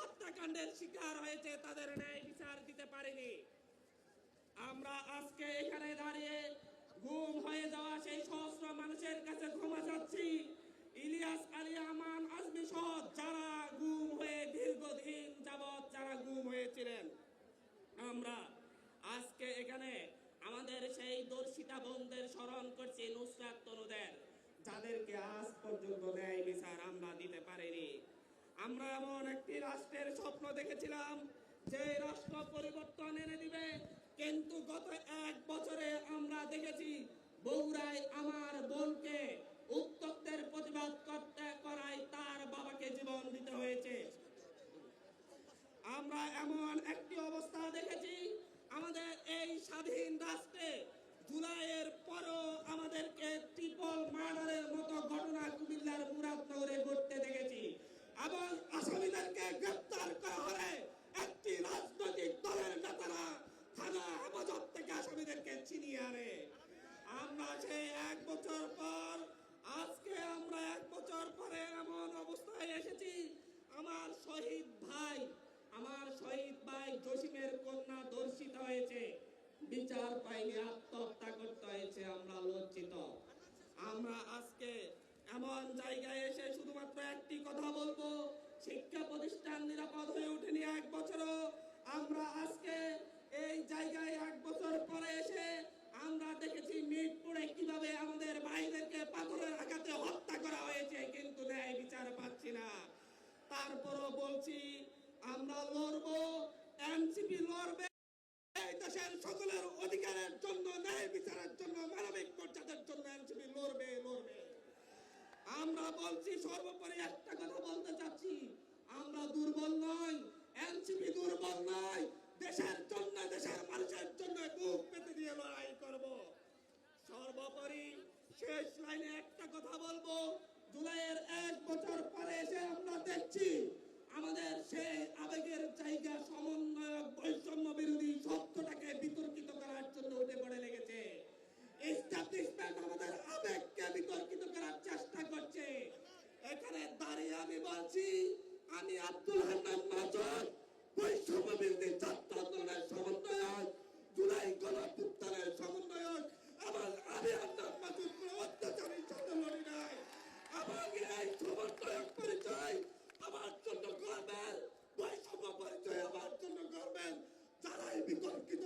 হত্যাকাণ্ডের শিকার হয়েছে তাদের ন্যায় বিচার দিতে পারেনি। আমরা আজকে এখানে দাঁড়িয়ে গুম হয়ে যাওয়া সেই সহস্র মানুষের কাছে ক্ষমা চাচ্ছি। ইলিয়াস আলী আমান আজমি সহ যারা গুম হয়ে দীর্ঘদিন যাবৎ যারা গুম হয়েছিলেন, আমরা আজকে এখানে আমাদের সেই দর্শিতা বোনদের স্মরণ করছি, নুসরাত তনুদের, যাদেরকে আজ পর্যন্ত ন্যায় বিচার আমরা দিতে পারিনি। আমরা এমন একটি রাষ্ট্রের স্বপ্ন দেখেছিলাম যে রাষ্ট্র পরিবর্তন এনে দিবে, কিন্তু গত 1 বছরে আমরা দেখেছি বগুড়ায় আমার বোনকে উত্তপ্তের প্রতিবাদ করতে করায় তার বাবাকে জীবন দিতে হয়েছে। আমরা এমন একটি অবস্থা দেখেছি আমাদের এই স্বাধীন রাষ্ট্রে জুলাইয়ের পরও আমাদেরকে ট্রিপল মার্ডারের মতো ঘটনা কুমিল্লার মুরাদনগরে ঘটতে দেখেছি, এবং আসামিদেরকে গ্রেপ্তার করা হলে একটি রাজনৈতিক দলের নেতারা থানা হেফাজত থেকে আসামিদেরকে ছিনিয়ে আনে। আমরা সেই 1 বছর পর আজকে আমরা 1 বছর পরে এমন অবস্থায় এসেছি, আমার শহীদ ভাই জসিমের কন্যা ধর্ষিত হয়েছে, বিচার পাইনি, আত্মহত্যা করতে হয়েছে। আমরা লজ্জিত। আমরা আজকে এমন জায়গায় এসে শুধুমাত্র একটি কথা বলবো, শিক্ষা প্রতিষ্ঠান নিরাপদ হয়ে ওঠেনি 1 বছরও। আমরা আজকে এই জায়গায় 1 বছর পরে এসে আমরা দেখেছি মিরপুরে কিভাবে আমাদের ভাইদেরকে পাথরের আঘাতে হত্যা করা হয়েছে, কিন্তু ন্যায় বিচার পাচ্ছি না। তারপরও বলছি আমরা লড়বো, এনসিপি লড়বে এই দেশের সকলের অধিকারের জন্য, ন্যায় বিচারের জন্য, মানবিক মর্যাদার জন্য এনসিপি লড়বে। আমরা বলছি, সর্বোপরি একটা কথা বলতে চাচ্ছি, আমরা দুর্বল নই, এনসিপি দুর্বল নয়। দেশের জন্য, দেশের মানুষের জন্য বুক পেতে দিয়ে লড়াই করব। সর্বোপরি শেষ লাইনে একটা কথা বলবো, জুলাইয়ের 1 বছর পরে এসে আমরা দেখছি আমাদের সেই আবেগের জায়গা সমন্বয়ক বৈষম্য বিরোধী শব্দটাকে বিতর্কিত করার জন্য উঠে পড়ে লেগেছে। এস্টাবলিশমেন্ট আমাদের আবেগকে বিতর্কিত করার চেষ্টা করছে। এখানে দাঁড়িয়ে আমি বলছি, আমি আব্দুল হান্নান মাসুদ, বৈষম্য বিরোধী ছাত্র আন্দোলনের সমন্বয়ক, জুলাই গণঅভ্যুত্থানের সমন্বয়ক, আমি হান্নান মাসুদ কোনো অত্যাচারীর সাথে লড়ি নাই। আমাকে এই সমন্বয়ক পরিচয় আমার জন্য গর্বের, বৈষম্য পরিচয় আমার জন্য গর্বের। যারাই বিতর্কিত